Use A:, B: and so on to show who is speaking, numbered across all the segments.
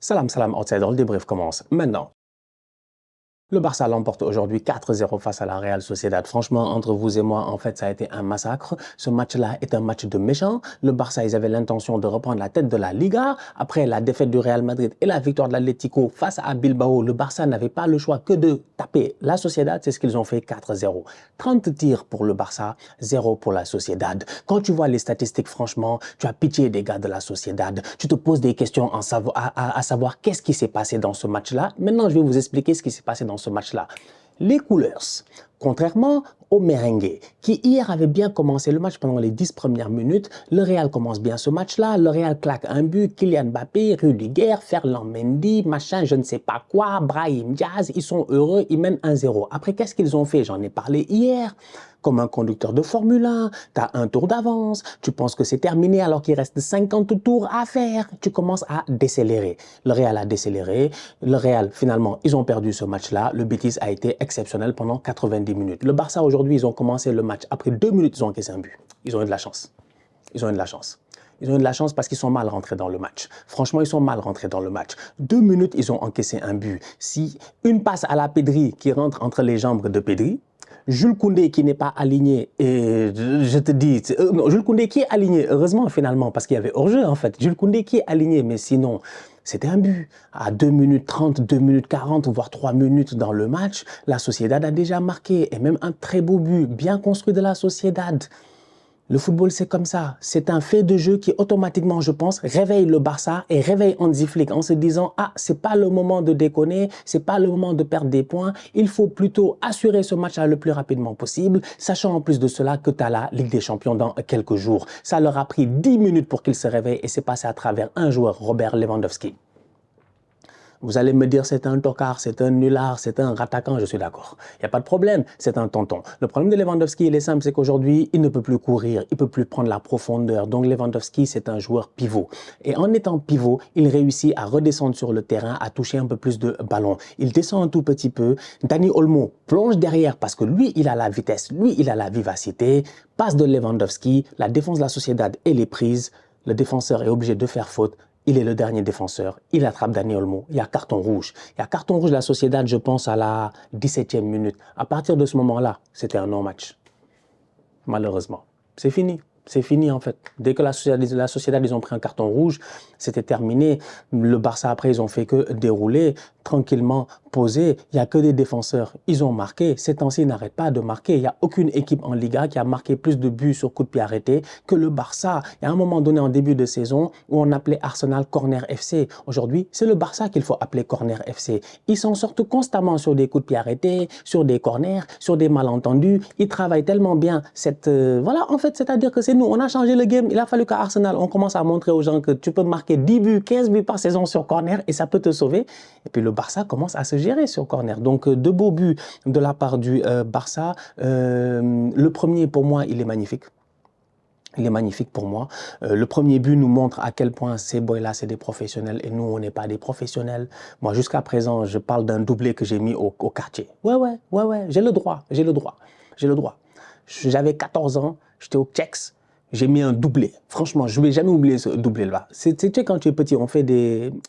A: Salam, salam, outsider, le débrief commence maintenant. Le Barça l'emporte aujourd'hui 4-0 face à la Real Sociedad. Franchement, entre vous et moi, en fait, ça a été un massacre. Ce match-là est un match de méchants. Le Barça, ils avaient l'intention de reprendre la tête de la Liga. Après la défaite du Real Madrid et la victoire de l'Atlético face à Bilbao, le Barça n'avait pas le choix que de taper la Sociedad. C'est ce qu'ils ont fait, 4-0. 30 tirs pour le Barça, 0 pour la Sociedad. Quand tu vois les statistiques, franchement, tu as pitié des gars de la Sociedad. Tu te poses des questions à savoir qu'est-ce qui s'est passé dans ce match-là. Maintenant, je vais vous expliquer ce qui s'est passé dans ce match-là. Les Coolers, contrairement au merengue, qui hier avait bien commencé le match pendant les 10 premières minutes, le Real commence bien ce match-là, le Real claque un but, Kylian Mbappé, Rudiger, Ferland Mendy, machin, je ne sais pas quoi, Brahim Diaz, ils sont heureux, ils mènent 1-0. Après, qu'est-ce qu'ils ont fait? J'en ai parlé hier. Comme un conducteur de Formule 1, tu as un tour d'avance, tu penses que c'est terminé alors qu'il reste 50 tours à faire, tu commences à décélérer. Le Real a décéléré, le Real, finalement, ils ont perdu ce match-là, le Betis a été exceptionnel pendant 90 minutes. Le Barça, aujourd'hui, ils ont commencé le match, après 2 minutes, ils ont encaissé un but. Ils ont eu de la chance. Ils ont eu de la chance. Ils ont eu de la chance parce qu'ils sont mal rentrés dans le match. Franchement, ils sont mal rentrés dans le match. 2 minutes, ils ont encaissé un but. Si une passe à la Pedri qui rentre entre les jambes de Pedri, Jules Koundé qui n'est pas aligné, et je te dis, non, Jules Koundé qui est aligné, heureusement finalement, parce qu'il y avait hors-jeu en fait. Jules Koundé qui est aligné, mais sinon, c'était un but. À 2 minutes 30, 2 minutes 40, voire 3 minutes dans le match, la Sociedad a déjà marqué, et même un très beau but, bien construit de la Sociedad. Le football, c'est comme ça. C'est un fait de jeu qui, automatiquement, je pense, réveille le Barça et réveille Hansi Flick en se disant « Ah, c'est pas le moment de déconner, c'est pas le moment de perdre des points. Il faut plutôt assurer ce match-là le plus rapidement possible, sachant en plus de cela que tu as la Ligue des Champions dans quelques jours. » Ça leur a pris 10 minutes pour qu'ils se réveillent et c'est passé à travers un joueur, Robert Lewandowski. Vous allez me dire c'est un tocard, c'est un nulard, c'est un rattaquant, je suis d'accord. Il n'y a pas de problème, c'est un tonton. Le problème de Lewandowski, il est simple, c'est qu'aujourd'hui, il ne peut plus courir, il ne peut plus prendre la profondeur. Donc Lewandowski, c'est un joueur pivot. Et en étant pivot, il réussit à redescendre sur le terrain, à toucher un peu plus de ballon. Il descend un tout petit peu. Dani Olmo plonge derrière parce que lui, il a la vitesse, lui, il a la vivacité. Passe de Lewandowski, la défense de la Sociedad, elle est prise. Le défenseur est obligé de faire faute. Il est le dernier défenseur, il attrape Dani Olmo, il y a carton rouge. Il y a carton rouge de la Sociedad, je pense, à la 17e minute. À partir de ce moment-là, c'était un non-match. Malheureusement. C'est fini. C'est fini en fait. Dès que la Sociedad, ils ont pris un carton rouge, c'était terminé. Le Barça, après, ils ont fait que dérouler tranquillement, poser. Il n'y a que des défenseurs. Ils ont marqué. Ces temps-ci, ils n'arrêtent pas de marquer. Il n'y a aucune équipe en Liga qui a marqué plus de buts sur coup de pied arrêté que le Barça. Il y a un moment donné en début de saison où on appelait Arsenal Corner FC. Aujourd'hui, c'est le Barça qu'il faut appeler Corner FC. Ils s'en sortent constamment sur des coups de pied arrêtés, sur des corners, sur des malentendus. Ils travaillent tellement bien voilà, en fait, c'est-à-dire que c'est nous, on a changé le game. Il a fallu qu'à Arsenal, on commence à montrer aux gens que tu peux marquer 10 buts, 15 buts par saison sur corner et ça peut te sauver. Et puis le Barça commence à se gérer sur corner. Donc, de beaux buts de la part du Barça. Le premier, pour moi, il est magnifique. Il est magnifique pour moi. Le premier but nous montre à quel point ces boys-là, c'est des professionnels et nous, on n'est pas des professionnels. Moi, jusqu'à présent, je parle d'un doublé que j'ai mis au quartier. Ouais, j'ai le droit, j'ai le droit. J'avais 14 ans, j'étais au Tchèques, j'ai mis un doublé. Franchement, je ne vais jamais oublier ce doublé-là. Tu sais, quand tu es petit,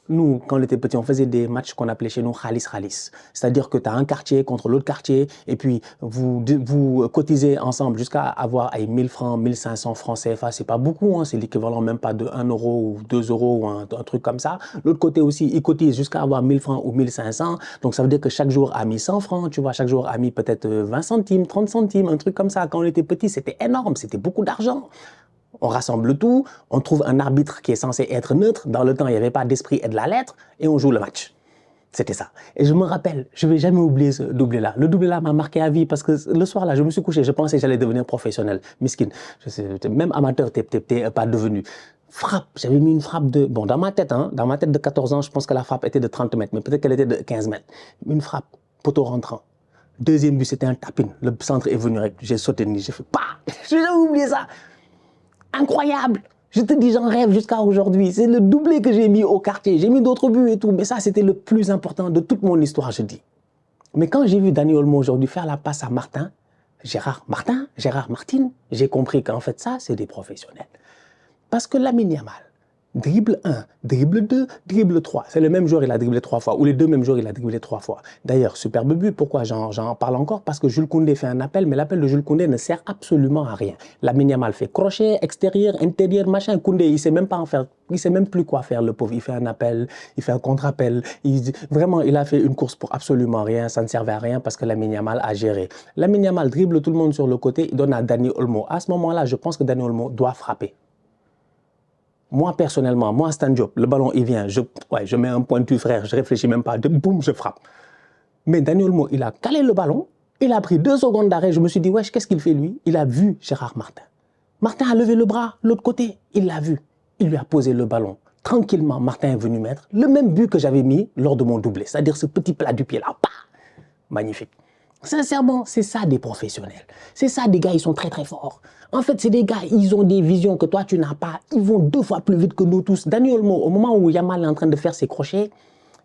A: nous, quand on était petit, on faisait des matchs qu'on appelait chez nous Khalis. C'est-à-dire que tu as un quartier contre l'autre quartier et puis vous cotisez ensemble jusqu'à avoir 1000 francs, 1500 francs CFA. C'est pas beaucoup, hein, c'est l'équivalent même pas de 1 euro ou 2 euros ou un truc comme ça. L'autre côté aussi, ils cotisent jusqu'à avoir 1000 francs ou 1500. Donc ça veut dire que chaque jour a mis 100 francs, tu vois, chaque jour a mis peut-être 20 centimes, 30 centimes, un truc comme ça. Quand on était petit, c'était énorme, c'était beaucoup d'argent. On rassemble tout, on trouve un arbitre qui est censé être neutre. Dans le temps, il n'y avait pas d'esprit et de la lettre et on joue le match. C'était ça. Et je me rappelle, je ne vais jamais oublier ce doublé-là. Le doublé-là m'a marqué à vie parce que le soir-là, je me suis couché, je pensais que j'allais devenir professionnel. Miskin. Même amateur, t'es pas devenu. Frappe, j'avais mis une frappe de... Bon, dans ma tête de 14 ans, je pense que la frappe était de 30 mètres, mais peut-être qu'elle était de 15 mètres. Une frappe, poteau rentrant. Deuxième but, c'était un tapin. Le centre est venu, j'ai sauté, j'ai fait... Bah, je n'ai jamais oublié ça. Incroyable! Je te dis, j'en rêve jusqu'à aujourd'hui. C'est le doublé que j'ai mis au quartier. J'ai mis d'autres buts et tout, mais ça, c'était le plus important de toute mon histoire, je dis. Mais quand j'ai vu Dani Olmo aujourd'hui faire la passe à Gérard Martin, j'ai compris qu'en fait, ça, c'est des professionnels. Parce que Lamine Yamal, Dribble 1, dribble 2, dribble 3. C'est le même joueur, il a dribblé 3 fois. Ou les deux mêmes joueurs, il a dribblé 3 fois. D'ailleurs, superbe but. Pourquoi j'en parle encore? Parce que Jules Koundé fait un appel, mais l'appel de Jules Koundé ne sert absolument à rien. Lamine Yamal fait crochet, extérieur, intérieur, machin. Koundé, il sait même pas en faire. Il sait même plus quoi faire, le pauvre. Il fait un appel, il fait un contre-appel. Vraiment, il a fait une course pour absolument rien. Ça ne servait à rien parce que Lamine Yamal a géré. Lamine Yamal dribble tout le monde sur le côté. Il donne à Dani Olmo. À ce moment-là, je pense que Dani Olmo doit frapper. Moi, personnellement, moi, Stan Diop, le ballon, il vient, je mets un pointu, frère, je réfléchis même pas, boum, je frappe. Mais Dani Olmo, il a calé le ballon, il a pris 2 secondes d'arrêt, je me suis dit, wesh, qu'est-ce qu'il fait lui? Il a vu Gérard Martin. Martin a levé le bras, l'autre côté, il l'a vu. Il lui a posé le ballon. Tranquillement, Martin est venu mettre le même but que j'avais mis lors de mon doublé, c'est-à-dire ce petit plat du pied là. Bah, magnifique. Sincèrement, c'est ça des professionnels. C'est ça des gars, ils sont très très forts. En fait, c'est des gars, ils ont des visions que toi tu n'as pas. Ils vont 2 fois plus vite que nous tous. Dani Olmo, au moment où Yamal est en train de faire ses crochets,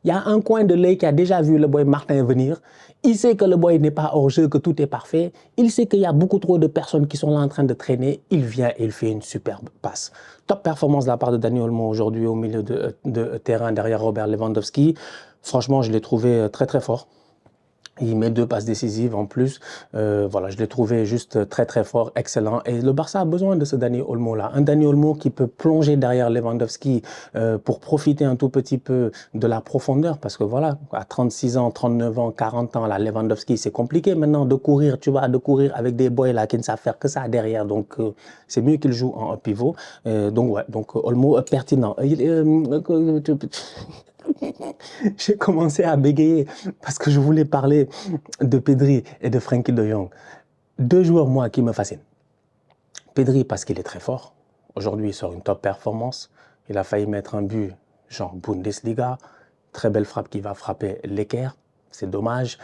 A: il y a un coin de l'œil qui a déjà vu le boy Martin venir. Il sait que le boy n'est pas hors jeu, que tout est parfait. Il sait qu'il y a beaucoup trop de personnes qui sont là en train de traîner. Il vient et il fait une superbe passe. Top performance de la part de Dani Olmo aujourd'hui au milieu de terrain derrière Robert Lewandowski. Franchement, je l'ai trouvé très très fort. Il met 2 passes décisives en plus. Voilà, je l'ai trouvé juste très très fort, excellent. Et le Barça a besoin de ce Dani Olmo-là. Un Dani Olmo qui peut plonger derrière Lewandowski pour profiter un tout petit peu de la profondeur. Parce que voilà, à 36 ans, 39 ans, 40 ans, là, Lewandowski, c'est compliqué maintenant de courir, tu vois, de courir avec des boys là qui ne savent faire que ça derrière. Donc, c'est mieux qu'il joue en pivot. Donc, ouais, donc Olmo pertinent. J'ai commencé à bégayer parce que je voulais parler de Pedri et de Frenkie de Jong. 2 joueurs, moi, qui me fascinent. Pedri, parce qu'il est très fort. Aujourd'hui, il sort une top performance. Il a failli mettre un but, genre Bundesliga. Très belle frappe qui va frapper l'équerre. C'est dommage.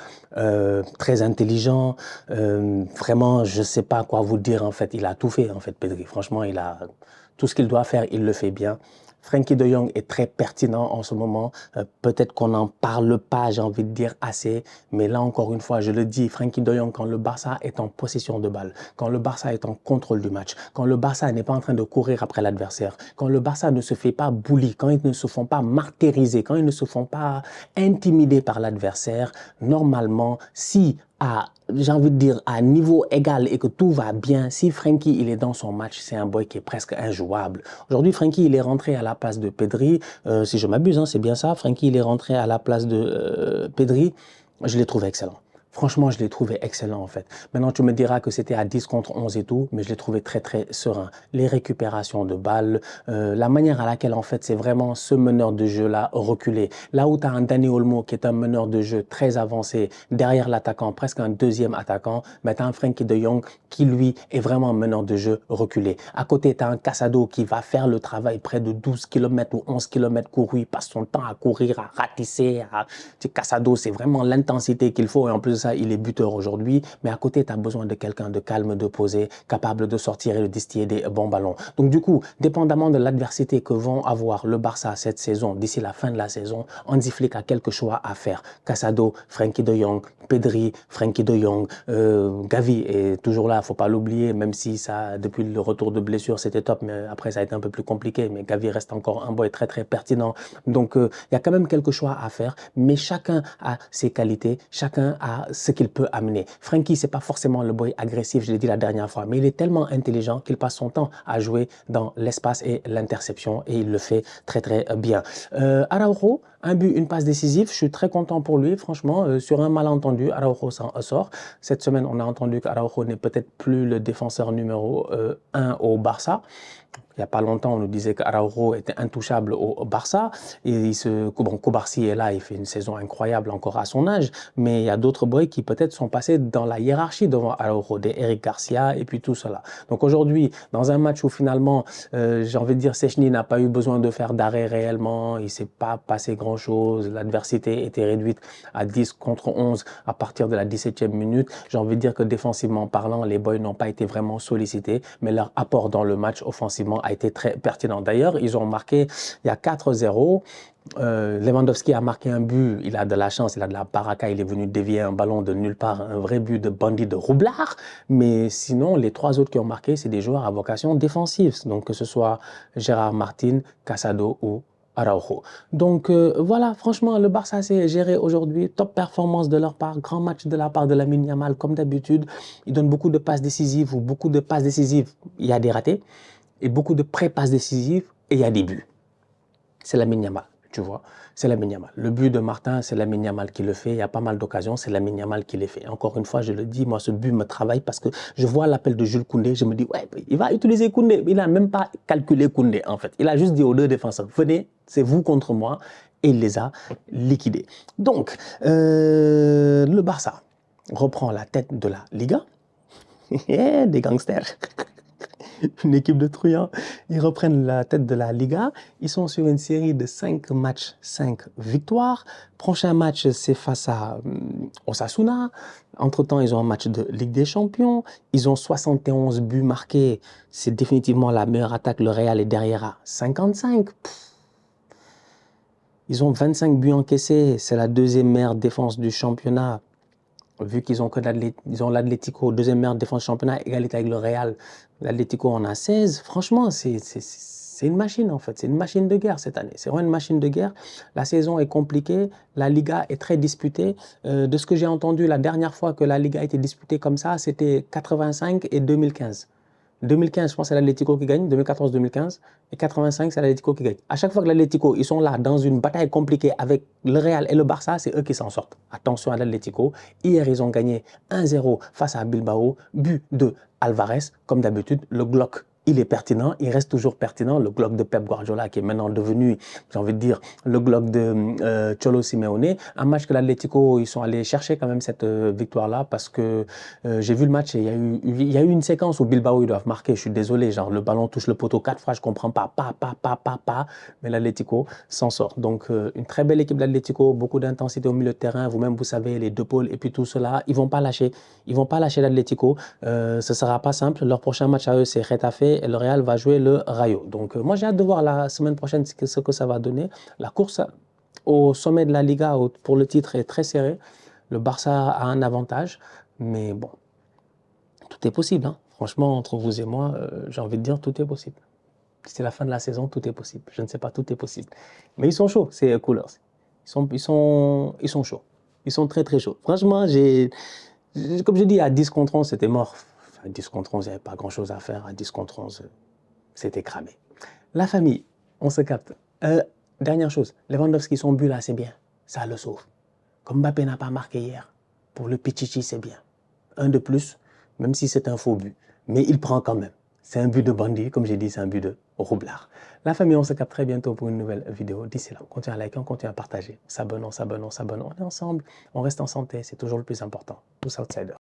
A: Très intelligent. Vraiment, je ne sais pas quoi vous dire, en fait. Il a tout fait, en fait, Pedri. Franchement, il a tout ce qu'il doit faire, il le fait bien. Frenkie de Jong est très pertinent en ce moment. Peut-être qu'on n'en parle pas, j'ai envie de dire assez. Mais là, encore une fois, je le dis, Frenkie de Jong, quand le Barça est en possession de balle, quand le Barça est en contrôle du match, quand le Barça n'est pas en train de courir après l'adversaire, quand le Barça ne se fait pas bully, quand ils ne se font pas martyriser, quand ils ne se font pas intimider par l'adversaire, normalement, si j'ai envie de dire, à niveau égal et que tout va bien, si Frenkie, il est dans son match, c'est un boy qui est presque injouable. Aujourd'hui, Frenkie, il est rentré à la place de Pedri. Si je m'abuse, hein, c'est bien ça. Frenkie, il est rentré à la place de Pedri. Je l'ai trouvé excellent. Franchement, je l'ai trouvé excellent en fait. Maintenant, tu me diras que c'était à 10 contre 11 et tout, mais je l'ai trouvé très très serein. Les récupérations de balles, la manière à laquelle en fait c'est vraiment ce meneur de jeu-là reculé. Là où tu as un Dani Olmo qui est un meneur de jeu très avancé, derrière l'attaquant, presque un deuxième attaquant, mais tu as un Frenkie de Jong qui lui est vraiment un meneur de jeu reculé. À côté, tu as un Casado qui va faire le travail près de 12 km ou 11 km couru, il passe son temps à courir, à ratisser. Casado, c'est vraiment l'intensité qu'il faut et en plus ça, il est buteur aujourd'hui, mais à côté, tu as besoin de quelqu'un de calme, de posé, capable de sortir et de distiller des bons ballons. Donc du coup, dépendamment de l'adversité que vont avoir le Barça cette saison, d'ici la fin de la saison, Hansi Flick a quelques choix à faire. Casado, Frenkie de Jong, Pedri, Frenkie de Jong, Gavi est toujours là, faut pas l'oublier, même si ça, depuis le retour de blessure, c'était top, mais après ça a été un peu plus compliqué, mais Gavi reste encore un boy très très pertinent. Donc il y a quand même quelques choix à faire, mais chacun a ses qualités, chacun a ce qu'il peut amener. Frenkie, c'est pas forcément le boy agressif, je l'ai dit la dernière fois, mais il est tellement intelligent qu'il passe son temps à jouer dans l'espace et l'interception et il le fait très très bien. Araujo, un but, une passe décisive, je suis très content pour lui, franchement, sur un malentendu, Araujo s'en sort. Cette semaine, on a entendu qu'Araujo n'est peut-être plus le défenseur numéro 1 au Barça. Il n'y a pas longtemps, on nous disait qu'Araujo était intouchable au Barça. Et Kobarsi est là, il fait une saison incroyable encore à son âge. Mais il y a d'autres boys qui peut-être sont passés dans la hiérarchie devant Araujo, des Eric Garcia et puis tout cela. Donc aujourd'hui, dans un match où finalement, j'ai envie de dire, Szczęsny n'a pas eu besoin de faire d'arrêt réellement, il ne s'est pas passé grand-chose, l'adversité était réduite à 10 contre 11 à partir de la 17e minute. J'ai envie de dire que défensivement parlant, les boys n'ont pas été vraiment sollicités, mais leur apport dans le match offensif défensivement a été très pertinent. D'ailleurs, ils ont marqué il y a 4-0. Lewandowski a marqué un but, il a de la chance, il a de la baraka, il est venu dévier un ballon de nulle part, un vrai but de bandit de roublard. Mais sinon, les 3 autres qui ont marqué, c'est des joueurs à vocation défensive. Donc, que ce soit Gérard Martin, Casado ou Araujo. Donc voilà, franchement, le Barça s'est géré aujourd'hui. Top performance de leur part, grand match de la part de Lamine Yamal, comme d'habitude. Il donne beaucoup de passes décisives ou beaucoup de passes décisives, il y a des ratés. Et beaucoup de pré-passes décisives et il y a des buts. C'est Lamine Yamal, tu vois. C'est Lamine Yamal. Le but de Martin, c'est Lamine Yamal qui le fait. Il y a pas mal d'occasions, c'est Lamine Yamal qui les fait. Encore une fois, je le dis, moi, ce but me travaille parce que je vois l'appel de Jules Koundé. Je me dis, ouais, il va utiliser Koundé. Il n'a même pas calculé Koundé, en fait. Il a juste dit aux 2 défenseurs, venez, c'est vous contre moi. Et il les a liquidés. Donc, le Barça reprend la tête de la Liga. Des gangsters. Une équipe de truands. Ils reprennent la tête de la Liga. Ils sont sur une série de 5 matchs, 5 victoires. Prochain match, c'est face à Osasuna. Entre-temps, ils ont un match de Ligue des Champions. Ils ont 71 buts marqués. C'est définitivement la meilleure attaque. Le Real est derrière à 55. Ils ont 25 buts encaissés. C'est la 2e meilleure défense du championnat. Vu qu'ils ont que l'Atlético, 2e meilleure défense du championnat, égalité avec le Real. L'Atlético en a 16. Franchement, c'est une machine en fait. C'est une machine de guerre cette année. C'est vraiment une machine de guerre. La saison est compliquée. La Liga est très disputée. De ce que j'ai entendu, la dernière fois que la Liga a été disputée comme ça, c'était 85 et 2015. 2015, je pense, c'est l'Atlético qui gagne. 2014-2015. Et 85, c'est l'Atlético qui gagne. À chaque fois que l'Atlético, ils sont là dans une bataille compliquée avec le Real et le Barça, c'est eux qui s'en sortent. Attention à l'Atlético. Hier, ils ont gagné 1-0 face à Bilbao. But de Alvarez. Comme d'habitude, le Glock, il est pertinent. Il reste toujours pertinent. Le Glock de Pep Guardiola qui est maintenant devenu, j'ai envie de dire, le Glock de Cholo Simeone. Un match que l'Atlético, ils sont allés chercher quand même cette victoire-là parce que j'ai vu le match et il y a eu une séquence où Bilbao, ils doivent marquer. Je suis désolé, genre le ballon touche le poteau 4 fois, je comprends pas. Mais l'Atlético s'en sort. Donc, une très belle équipe de l'Atlético, beaucoup d'intensité au milieu de terrain. Vous-même, vous savez, les 2 pôles et puis tout cela, ils vont pas lâcher. Ils vont pas lâcher l'Atlético. Ce sera pas simple. Leur prochain match à eux, c'est Getafe et le Real va jouer le Rayo. Donc, moi, j'ai hâte de voir la semaine prochaine ce que ça va donner. La course au sommet de la Liga pour le titre est très serrée. Le Barça a un avantage, mais bon, tout est possible. Hein. Franchement, entre vous et moi, j'ai envie de dire tout est possible. C'est la fin de la saison, tout est possible. Je ne sais pas, tout est possible. Mais ils sont chauds, ces Coolers. Ils sont chauds. Ils sont très, très chauds. Franchement, comme je dis, à 10 contre 11, c'était mort. À 10 contre 11, il n'y avait pas grand-chose à faire. À 10 contre 11, c'était cramé. La famille, on se capte. Dernière chose, Lewandowski, son but là, c'est bien. Ça le sauve. Comme Mbappé n'a pas marqué hier, pour le Pichichi, c'est bien. Un de plus, même si c'est un faux but. Mais il prend quand même. C'est un but de bandit, comme j'ai dit, c'est un but de roublard. La famille, on se capte très bientôt pour une nouvelle vidéo. D'ici là, on continue à liker, on continue à partager. S'abonnons. On est ensemble, on reste en santé, c'est toujours le plus important. Tous outsiders.